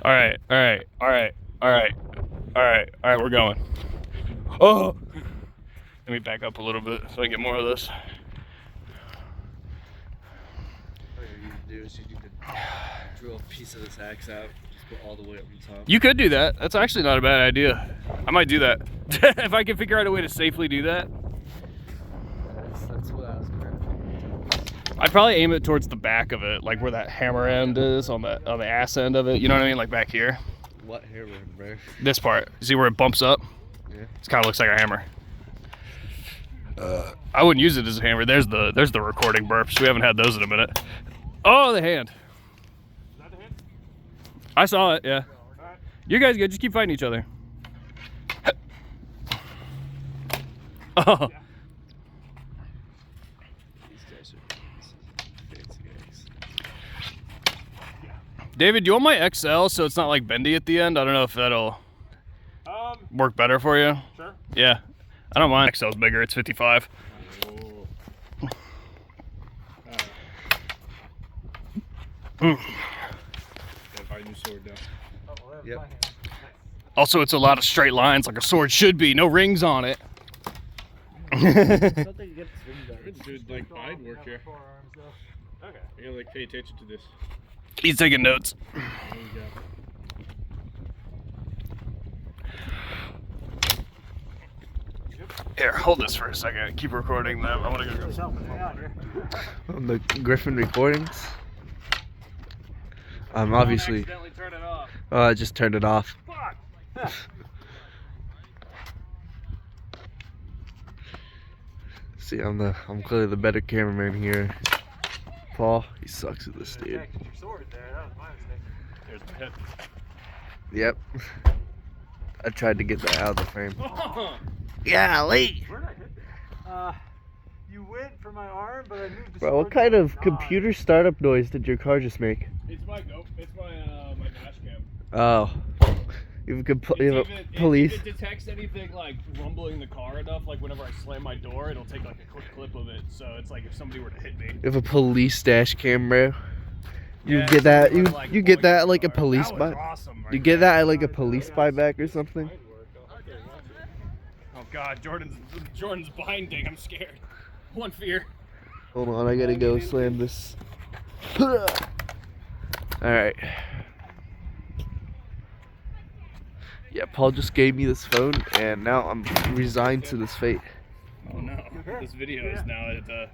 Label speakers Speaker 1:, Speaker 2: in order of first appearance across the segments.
Speaker 1: All right, all right, all right, all right, all right, all right. We're going. Oh, let me back up a little bit so I can get more of this.
Speaker 2: All you need to do is you need to drill a piece of this axe out, just go all the way up the top.
Speaker 1: You could do that. That's actually not a bad idea. I might do that if I can figure out a way to safely do that.
Speaker 2: That's what I was gonna do.
Speaker 1: I'd probably aim it towards the back of it, like where that hammer end is on the ass end of it. You know what I mean, like back here.
Speaker 2: What hammer, bro?
Speaker 1: This part. See where it bumps up?
Speaker 2: Yeah.
Speaker 1: It kind of looks like a hammer. I wouldn't use it as a hammer. There's the recording burps. We haven't had those in a minute. Oh, the hand.
Speaker 3: Is that the hand?
Speaker 1: I saw it. Yeah.
Speaker 3: All right.
Speaker 1: You guys good? Just keep fighting each other. Oh.
Speaker 2: These guys are fancy guys.
Speaker 1: David, do you want my XL so it's not like bendy at the end? I don't know if that'll work better for you.
Speaker 3: Sure.
Speaker 1: Yeah. I don't mind. XL's bigger. It's 55.
Speaker 3: Gotta buy a new sword now.
Speaker 2: Yep.
Speaker 1: Also, it's a lot of straight lines like a sword should be. No rings on it.
Speaker 3: Dude, like fine work here. Okay. You gotta like pay attention to this.
Speaker 1: He's taking notes.
Speaker 3: There you go.
Speaker 1: Here, hold this for a second. Keep recording them. I want to go grab some.
Speaker 2: On the Griffin recordings. Obviously.
Speaker 1: Accidentally turn it off.
Speaker 2: Oh, I just turned it off.
Speaker 1: Fuck.
Speaker 2: See, I'm clearly the better cameraman here. Paul, he sucks at this, dude.
Speaker 1: There's the hit.
Speaker 2: Yep. I tried to get that out of the frame. Yeah, Lee.
Speaker 4: Where did I hit that? You went for my arm, but I moved the
Speaker 2: Bro, what
Speaker 4: sword
Speaker 2: kind
Speaker 4: to
Speaker 2: of
Speaker 4: the
Speaker 2: computer startup noise did your car just make?
Speaker 1: It's my my dash cam.
Speaker 2: Oh. You have a police.
Speaker 1: If it detects anything like rumbling the car enough, like whenever I slam my door, it'll take like a quick clip of it. So it's like if somebody were to hit me.
Speaker 2: You have a police dash cam, bro. You
Speaker 1: Yeah,
Speaker 2: get that?
Speaker 1: somebody were, like,
Speaker 2: You get
Speaker 1: pulling
Speaker 2: that
Speaker 1: the
Speaker 2: at like a
Speaker 1: car.
Speaker 2: police
Speaker 1: That was
Speaker 2: buy?
Speaker 1: awesome right
Speaker 2: You get
Speaker 1: there.
Speaker 2: that at like a police buyback or something?
Speaker 1: Oh God, Jordan's binding. I'm scared. One fear.
Speaker 2: Hold on, I gotta go slam this. All right. Yeah, Paul just gave me this phone, and now I'm resigned to this fate.
Speaker 1: Oh no, this video is now at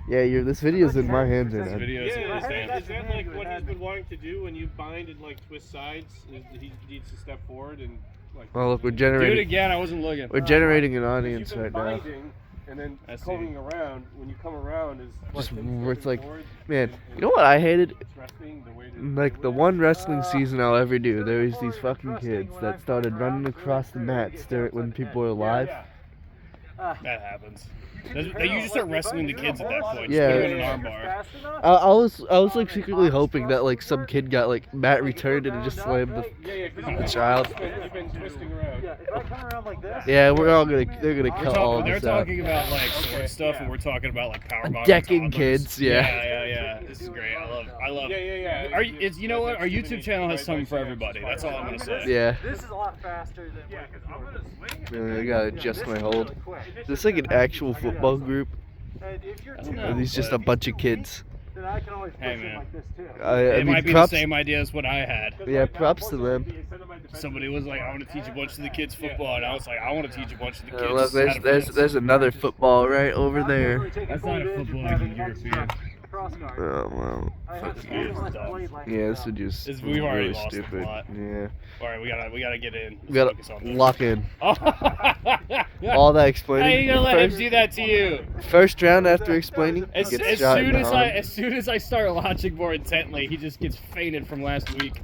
Speaker 2: Yeah, this video's in my hands right
Speaker 1: this
Speaker 2: now.
Speaker 1: video is in his hands.
Speaker 3: Is that like what he's been wanting to do when you bind and like twist sides? He needs to step forward and like.
Speaker 2: Well, look, we're
Speaker 1: Do it
Speaker 2: generating.
Speaker 1: again. I wasn't looking.
Speaker 2: We're generating an
Speaker 3: You've
Speaker 2: audience
Speaker 3: been
Speaker 2: right now.
Speaker 3: binding and then
Speaker 1: I see.
Speaker 3: coming around. When you come around is
Speaker 2: Just
Speaker 3: him
Speaker 2: it's like,
Speaker 3: stepping forward
Speaker 2: man,
Speaker 3: and-
Speaker 2: you know what I hated?
Speaker 3: it's resting, the way to-
Speaker 2: Like the one wrestling season I'll ever do, there was these fucking kids that started running across the mats when people were alive.
Speaker 1: That happens. You just start wrestling the kids at that point. Just
Speaker 2: Yeah.
Speaker 1: put them in an armbar.
Speaker 2: I was like secretly hoping that like some kid got like mat returned and just slammed the child.
Speaker 3: You've been twisting around.
Speaker 4: Yeah, if I come around like this.
Speaker 2: Yeah, they're gonna cut all
Speaker 1: They're
Speaker 2: this out.
Speaker 1: talking about like sword stuff, and we're talking about like power bombing
Speaker 2: Decking
Speaker 1: toddlers.
Speaker 2: kids, yeah.
Speaker 1: Yeah. This is great. I love.
Speaker 3: Yeah.
Speaker 1: You know what? Our YouTube channel has something for everybody. That's all I'm gonna say.
Speaker 2: Yeah.
Speaker 4: This is a lot faster than
Speaker 2: I gotta adjust my hold. Is this like an actual football group?
Speaker 4: And if you're
Speaker 1: I
Speaker 4: too
Speaker 1: don't know.
Speaker 2: Or are these just a bunch of kids?
Speaker 4: then I can always push
Speaker 1: Hey,
Speaker 4: it
Speaker 1: man.
Speaker 4: like this too.
Speaker 2: I
Speaker 1: It
Speaker 2: mean,
Speaker 1: might be
Speaker 2: props.
Speaker 1: the same idea as what I had.
Speaker 2: Yeah, props to them.
Speaker 1: Somebody was like, "I want to teach a bunch of the kids football," and I was like, "I want to teach a bunch of the kids."
Speaker 2: Look,
Speaker 1: how to fence."
Speaker 2: there's another football right over there.
Speaker 1: That's not a football, it's a European.
Speaker 4: Crossguard.
Speaker 2: Oh well.
Speaker 4: I have
Speaker 2: Fuck
Speaker 4: to
Speaker 2: you.
Speaker 4: use my blade like
Speaker 2: Yeah, this would just
Speaker 1: We've already
Speaker 2: really
Speaker 1: lost the
Speaker 2: stupid.
Speaker 1: plot.
Speaker 2: Yeah.
Speaker 1: All right, we gotta get in.
Speaker 2: We gotta
Speaker 1: Focus on this.
Speaker 2: lock in.
Speaker 1: Oh.
Speaker 2: All that
Speaker 1: How
Speaker 2: explaining.
Speaker 1: you gonna let him
Speaker 2: First,
Speaker 1: do that to you?
Speaker 2: first round after explaining,
Speaker 1: As
Speaker 2: gets shot in the arm.
Speaker 1: soon as I start watching more intently, he just gets fainted from last week.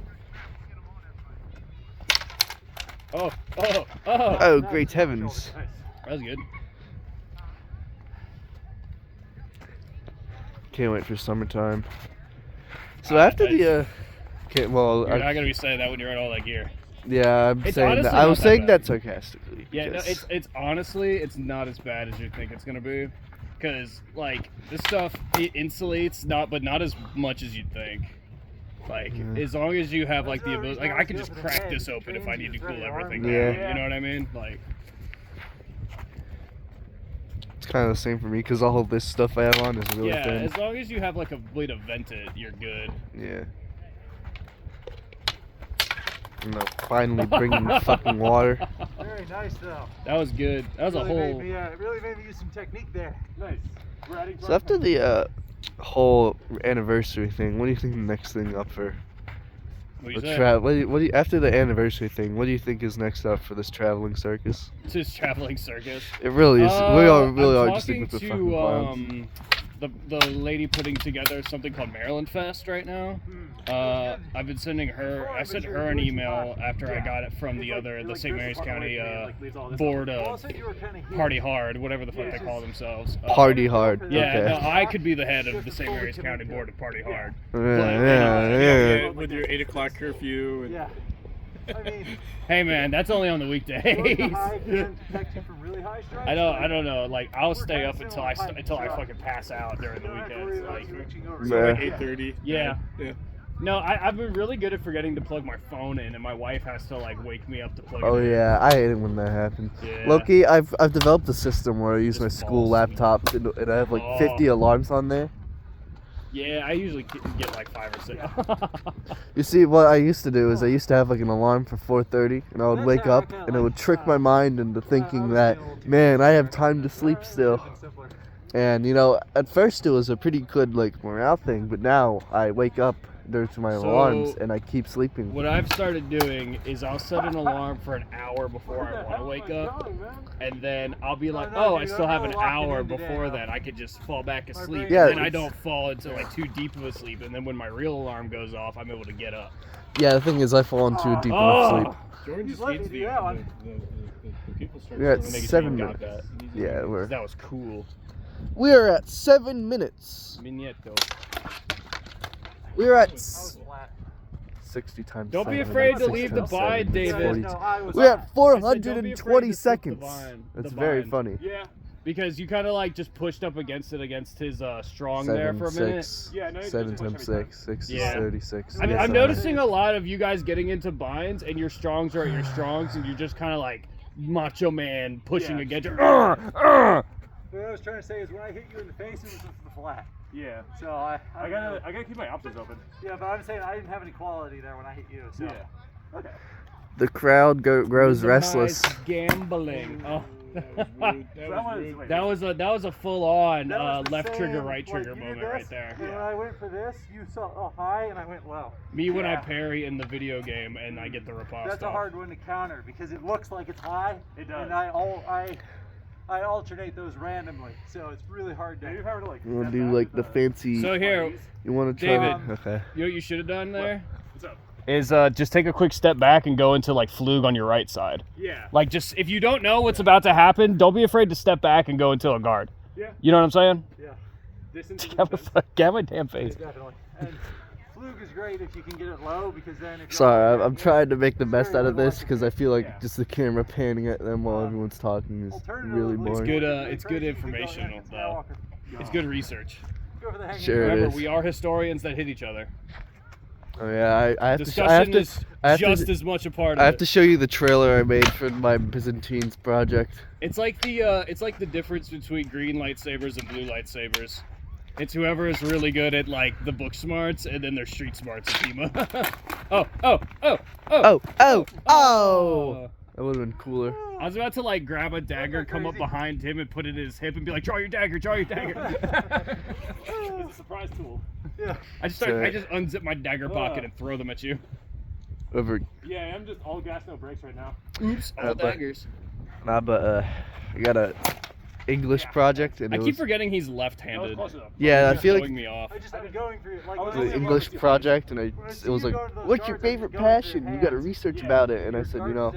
Speaker 1: Oh!
Speaker 2: Oh, great heavens.
Speaker 1: That was good.
Speaker 2: Can't wait for summertime. So after the okay, well,
Speaker 1: You're not gonna be saying that when you're in all that gear.
Speaker 2: yeah, I'm
Speaker 1: It's
Speaker 2: saying
Speaker 1: honestly
Speaker 2: that. I
Speaker 1: not
Speaker 2: was
Speaker 1: that
Speaker 2: saying
Speaker 1: bad.
Speaker 2: that sarcastically.
Speaker 1: Yeah, no,
Speaker 2: because-
Speaker 1: it's honestly, it's not as bad as you think it's gonna be, because like this stuff it insulates, but not as much as you'd think. Like,
Speaker 2: Yeah.
Speaker 1: as long as you have like the
Speaker 4: That's
Speaker 1: ability,
Speaker 4: already
Speaker 1: like I could
Speaker 4: good
Speaker 1: just
Speaker 4: for the
Speaker 1: crack
Speaker 4: head.
Speaker 1: this open if I need to
Speaker 4: Trains
Speaker 1: cool
Speaker 4: you
Speaker 1: everything
Speaker 4: very
Speaker 1: down.
Speaker 2: hard.
Speaker 1: You know what I mean? Like,
Speaker 2: It's kind of the same for me because all of this stuff I have on is really
Speaker 1: yeah,
Speaker 2: thin.
Speaker 1: as long as you have like a way to vent it, you're good.
Speaker 2: Yeah. You know, finally bringing fucking water.
Speaker 4: Very nice though.
Speaker 1: That was good. That was a
Speaker 4: Really
Speaker 1: whole.
Speaker 4: it really made me use some technique there.
Speaker 3: Nice. We're adding
Speaker 2: So after the whole anniversary thing, what do you think the next thing up for
Speaker 1: What you
Speaker 2: the
Speaker 1: say?
Speaker 2: what do you, after the anniversary thing? What do you think is next up for this traveling circus?
Speaker 1: Just traveling circus.
Speaker 2: It really is. We really
Speaker 1: I'm
Speaker 2: are just sticking
Speaker 1: talking
Speaker 2: with the fucking clowns.
Speaker 1: the lady putting together something called Maryland Fest right now. I've been sending her. I sent her an email after I got it from the St. Mary's County board
Speaker 4: Well, I
Speaker 1: of
Speaker 4: said you were kind of
Speaker 1: Party Hard, whatever the fuck they call themselves.
Speaker 2: Party hard.
Speaker 1: Yeah,
Speaker 2: Okay.
Speaker 1: no, I could be the head of the St. Mary's County board of Party Hard.
Speaker 2: Yeah.
Speaker 3: With your 8 o'clock curfew. And
Speaker 4: Yeah. I mean,
Speaker 1: Hey man, that's only on the weekdays.
Speaker 4: high can protect you from really high strikes.
Speaker 1: I don't know. Like I'll stay up until I fucking pass out during the weekends. Like,
Speaker 2: Yeah.
Speaker 3: 8:30.
Speaker 1: yeah.
Speaker 3: Yeah.
Speaker 1: No, I've been really good at forgetting to plug my phone in, and my wife has to like wake me up to plug
Speaker 2: Oh
Speaker 1: it in.
Speaker 2: yeah, I hate it when that happens.
Speaker 1: Yeah.
Speaker 2: Loki, I've developed a system where I use my
Speaker 1: Just
Speaker 2: school
Speaker 1: fall asleep.
Speaker 2: laptop and I have like 50 alarms on there.
Speaker 1: Yeah, I usually get like 5 or 6.
Speaker 2: You see, what I used to do is I used to have like an alarm for 4:30, and I would wake up and it would trick my mind into thinking that, man, I have time to sleep still. And you know, at first it was a pretty good like morale thing, but now I wake up due to my
Speaker 1: So,
Speaker 2: alarms and I keep sleeping.
Speaker 1: What I've started doing is I'll set an alarm for an hour before I want to wake up, and then I'll be like, oh, I still have an hour before that. I could just fall back asleep,
Speaker 2: Yeah,
Speaker 1: and then I
Speaker 2: it's-
Speaker 1: don't fall into like too deep of a sleep, and then when my real alarm goes off, I'm able to get up.
Speaker 2: Yeah, the thing is, I fall into a deep
Speaker 1: Oh!
Speaker 2: enough sleep.
Speaker 3: Jordan
Speaker 4: You
Speaker 3: just
Speaker 4: let
Speaker 3: hates
Speaker 4: me
Speaker 3: the,
Speaker 4: do that one.
Speaker 3: the people start
Speaker 2: We're at
Speaker 1: Making sure
Speaker 2: 7
Speaker 1: you got
Speaker 2: minutes.
Speaker 1: that.
Speaker 2: Yeah, we're
Speaker 1: 'Cause that was cool.
Speaker 2: at 7 minutes.
Speaker 1: Minieto.
Speaker 2: We're at
Speaker 4: I was flat.
Speaker 2: 60 times.
Speaker 1: Don't be
Speaker 2: 7,
Speaker 1: afraid to
Speaker 2: 6
Speaker 1: leave the
Speaker 2: times
Speaker 1: bind,
Speaker 2: 7,
Speaker 1: David.
Speaker 2: 42.
Speaker 4: No, I was
Speaker 2: We're at
Speaker 1: I said, don't be afraid
Speaker 2: 420
Speaker 1: to skip the
Speaker 2: seconds.
Speaker 1: bind-
Speaker 2: That's
Speaker 1: the
Speaker 2: very
Speaker 1: bind.
Speaker 2: funny.
Speaker 3: Yeah.
Speaker 1: Because you kind of like just pushed up against his strong there
Speaker 2: 7,
Speaker 1: for a minute.
Speaker 2: 6,
Speaker 3: Yeah, no, you
Speaker 2: 7
Speaker 3: do too much
Speaker 2: times
Speaker 3: every time.
Speaker 2: 6, 6
Speaker 1: Yeah.
Speaker 2: is 36.
Speaker 1: I'm,
Speaker 2: Yes,
Speaker 1: I'm
Speaker 2: I
Speaker 1: noticing a lot of you guys getting into binds, and your strongs are at your strongs, and you're just kind of like macho man pushing
Speaker 3: Yeah.
Speaker 1: against your.
Speaker 4: What I was trying to say is when I hit you in the face, it was just the flat.
Speaker 3: Yeah.
Speaker 4: So I
Speaker 3: gotta keep my options open.
Speaker 4: Yeah, but I'm saying I didn't have any quality there when I hit you. So.
Speaker 3: Yeah. Okay.
Speaker 2: The crowd grows restless.
Speaker 1: Gambling. Oh.
Speaker 3: That was
Speaker 1: That was a full on
Speaker 4: That was the
Speaker 1: left trigger
Speaker 4: same,
Speaker 1: right
Speaker 4: like,
Speaker 1: trigger
Speaker 4: you did
Speaker 1: moment
Speaker 4: this,
Speaker 1: right there.
Speaker 4: And when I went for this, you saw high and I went low.
Speaker 1: Me when I
Speaker 4: Yeah.
Speaker 1: parry in the video game and I get the riposte
Speaker 4: That's a
Speaker 1: off.
Speaker 4: hard one to counter because it looks like it's high.
Speaker 3: It does.
Speaker 4: And I alternate those randomly, so it's really hard to.
Speaker 3: Maybe if I were to like.
Speaker 2: You want
Speaker 3: step
Speaker 2: to do
Speaker 3: back
Speaker 2: like
Speaker 3: with
Speaker 2: the fancy?
Speaker 1: So here,
Speaker 2: You want to try?
Speaker 1: David.
Speaker 2: Okay.
Speaker 1: you know what you should have done there?
Speaker 3: What's up?
Speaker 1: Is just take a quick step back and go into like flug on your right side.
Speaker 3: Yeah.
Speaker 1: Like just if you don't know what's about to happen, don't be afraid to step back and go into a guard.
Speaker 3: Yeah.
Speaker 1: You know what I'm saying?
Speaker 4: Yeah,
Speaker 3: Distance is
Speaker 1: Get out
Speaker 3: intense.
Speaker 1: of my damn face.
Speaker 4: definitely. And flug is great if you can get it low because then. If you're
Speaker 2: Sorry,
Speaker 4: on
Speaker 2: I'm
Speaker 4: the
Speaker 2: trying to make the
Speaker 4: it's
Speaker 2: best
Speaker 4: very
Speaker 2: out of this
Speaker 4: unlucky.
Speaker 2: because I feel like
Speaker 3: Yeah.
Speaker 2: just the camera panning at them while everyone's talking is really
Speaker 4: Alternatively,
Speaker 2: boring.
Speaker 1: good,
Speaker 4: if you're
Speaker 1: it's
Speaker 4: crazy,
Speaker 1: good
Speaker 4: you can go
Speaker 1: informational,
Speaker 4: Anakin
Speaker 1: though.
Speaker 4: Skywalker.
Speaker 1: It's good research.
Speaker 4: Go for the hanging
Speaker 2: Sure it
Speaker 4: man.
Speaker 1: Remember,
Speaker 2: is.
Speaker 1: we are historians that hit each other.
Speaker 2: Oh yeah, I have to.
Speaker 1: Discussion is
Speaker 2: I have to-
Speaker 1: just as much a part of
Speaker 2: I have
Speaker 1: it.
Speaker 2: to show you the trailer I made for my Byzantines project.
Speaker 1: It's like the difference between green lightsabers and blue lightsabers. It's whoever is really good at like the book smarts and then their street smarts at HEMA. oh.
Speaker 2: Oh! That would have been cooler.
Speaker 1: I was about to like grab a dagger, come up behind him, and put it in his hip, and be like, "Draw your dagger! Draw your dagger!"
Speaker 3: It's a surprise tool.
Speaker 4: Yeah.
Speaker 1: I just unzip my dagger pocket and throw them at you.
Speaker 2: Over.
Speaker 3: Yeah, I'm just all gas, no brakes right now.
Speaker 1: Oops, all
Speaker 2: but-
Speaker 1: daggers.
Speaker 2: Nah, but I got a English project and
Speaker 1: I
Speaker 2: it
Speaker 1: keep
Speaker 2: was
Speaker 1: forgetting he's
Speaker 3: That was
Speaker 1: left-handed.
Speaker 3: close enough.
Speaker 2: yeah. I
Speaker 1: He's
Speaker 2: feel
Speaker 1: throwing
Speaker 2: like
Speaker 1: me off.
Speaker 4: I just I'm going for it. Like,
Speaker 3: I was
Speaker 2: the
Speaker 3: only
Speaker 2: English project and it was like, what's your favorite passion? You got to research about it. And I said, you know,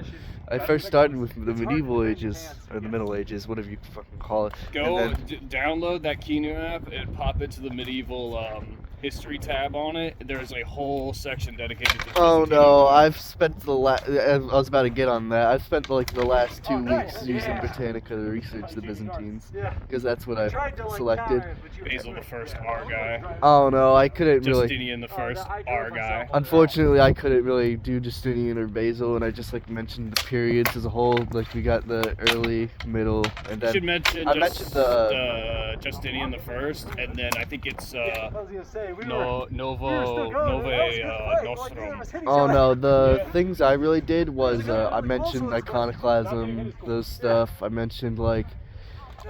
Speaker 2: I first started with the medieval ages or the Middle Ages, whatever you fucking call it.
Speaker 1: Go
Speaker 2: And then,
Speaker 1: download that Kinu app and pop into the medieval history tab on it, there's a whole section dedicated to
Speaker 2: Oh
Speaker 1: Byzantine
Speaker 2: no,
Speaker 1: art.
Speaker 2: I've spent the I was about to get on that. I've spent like the last 2 weeks using Britannica to research the Byzantines, because that's what I selected.
Speaker 1: Basil the First R guy.
Speaker 2: Oh no, I couldn't really.
Speaker 1: Justinian the First R guy.
Speaker 2: Unfortunately, I couldn't really do Justinian or Basil, and I just like mentioned the periods as a whole. Like we got the early, middle, and
Speaker 1: You
Speaker 2: then
Speaker 1: should mention
Speaker 2: I
Speaker 1: just
Speaker 2: mentioned the
Speaker 1: Justinian the First, and then I think it's
Speaker 4: Novo
Speaker 1: Nostrum.
Speaker 2: Oh no, the things I really did was I mentioned iconoclasm, those stuff. I mentioned like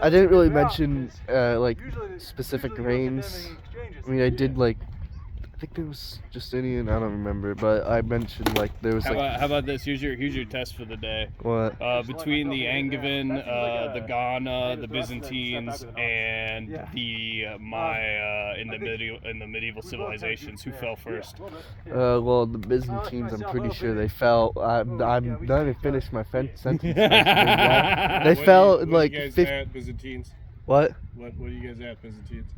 Speaker 2: I didn't really mention like specific reigns. I mean, I did like I think there was Justinian. I don't remember, but I mentioned like there was like.
Speaker 1: How about this? Here's your test for the day.
Speaker 2: What?
Speaker 1: Between the Angevin, the Ghana, the Byzantines, and the Maya in the medieval civilizations, who fell first?
Speaker 2: Well, the Byzantines, I'm pretty sure they fell. I'm not even finished my sentence. They fell in like.
Speaker 3: What are you guys at, Byzantines?
Speaker 2: What?
Speaker 3: What are you guys at, Byzantines?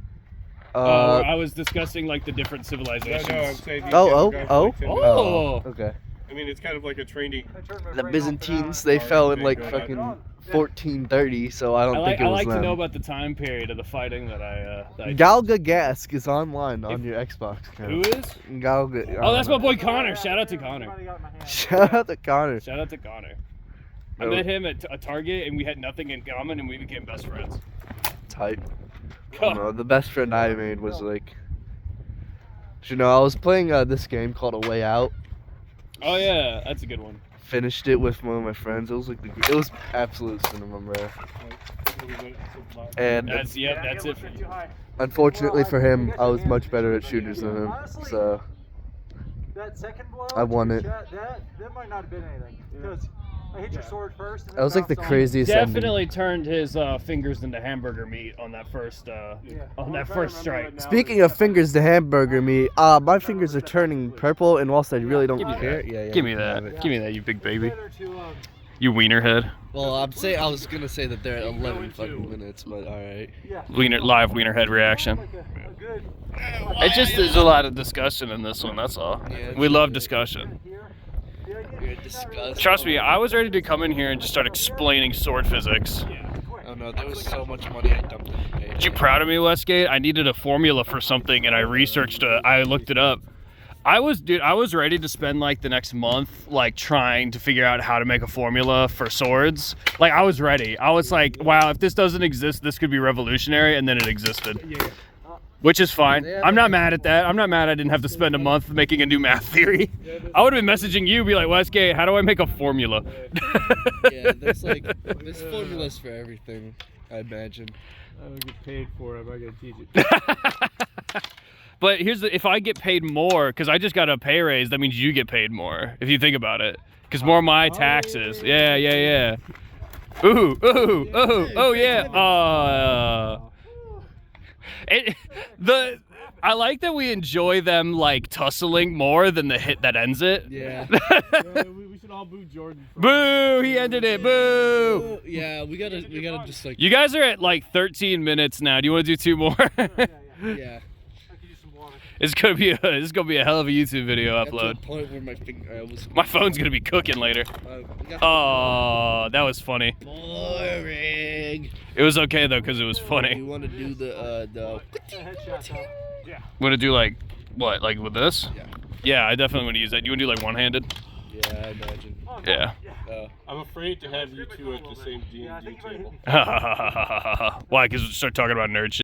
Speaker 1: I was discussing like the different civilizations.
Speaker 3: No, I'm saying.
Speaker 1: Oh.
Speaker 2: Okay.
Speaker 3: I mean, it's kind of like a training.
Speaker 2: The Byzantines, they fell in like fucking 1430, so I don't think it was
Speaker 1: I like
Speaker 2: them.
Speaker 1: to know about the time period of the fighting that I
Speaker 2: Galga Gask is online on your Xbox account.
Speaker 1: Who is?
Speaker 2: Galga.
Speaker 1: Oh, that's my boy Connor. Shout out to Connor.
Speaker 2: Shout out to Connor.
Speaker 1: Shout out to Connor. I met him at a Target, and we had nothing in common, and we became best friends.
Speaker 2: Type. No, the best friend I made was like, you know, I was playing this game called A Way Out.
Speaker 1: Oh yeah, that's a good one.
Speaker 2: Finished it with one of my friends. It was like it was absolute cinema, bro. And
Speaker 1: That's it for you.
Speaker 2: unfortunately for him, I was much better at shooters than him, so I won it.
Speaker 4: That might not have been anything. Because I hit your sword first.
Speaker 2: That was like the craziest ending.
Speaker 1: Definitely turned his fingers into hamburger meat on that first strike.
Speaker 2: Speaking of fingers to hamburger meat, my fingers are turning purple, and whilst I really don't care,
Speaker 1: Give me that. Give me that, you big baby. You wiener head.
Speaker 2: Well, I was gonna say that they're at 11 fucking minutes, but all right.
Speaker 1: Live wiener head reaction. It just there's a lot of discussion in this one. That's all. We love discussion. Trust me, I was ready to come in here and just start explaining sword physics.
Speaker 2: Oh no, there was so much money I dumped in the page.
Speaker 1: You proud of me, Westgate? I needed a formula for something, and I researched it. I looked it up. I was ready to spend like the next month like trying to figure out how to make a formula for swords. Like I was ready. I was like, wow, if this doesn't exist, this could be revolutionary, and then it existed. Which is fine. I'm not mad at that. I'm not mad I didn't have to spend a month making a new math theory. I would have been messaging you, be like, Westgate, how do I make a formula?
Speaker 2: Yeah, there's formulas for everything, I imagine.
Speaker 3: I don't get paid for it. I'm not gonna teach it.
Speaker 1: But if I get paid more, because I just got a pay raise, that means you get paid more, if you think about it. Because more of my taxes. Yeah. Ooh, oh yeah. I like that we enjoy them like tussling more than the hit that ends it.
Speaker 2: Yeah.
Speaker 3: We should all boo Jordan.
Speaker 1: Boo! He ended it. Boo!
Speaker 2: Yeah, we gotta just like.
Speaker 1: You guys are at like 13 minutes now. Do you want to do 2 more?
Speaker 2: Yeah.
Speaker 1: It's gonna be a hell of a YouTube video
Speaker 2: Got to
Speaker 1: upload.
Speaker 2: a point where
Speaker 1: My phone's gonna be cooking later. Oh, that was funny.
Speaker 2: Boring.
Speaker 1: It was okay though, because it was funny.
Speaker 2: You want to do the
Speaker 1: Want to do like what? Like with this?
Speaker 2: Yeah.
Speaker 1: Yeah, I definitely want to use that. Do you want to do like one-handed?
Speaker 2: Yeah, I imagine.
Speaker 1: Yeah.
Speaker 3: I'm afraid to have you two at the same D&D table.
Speaker 1: Why? Because we start talking about nerd shit.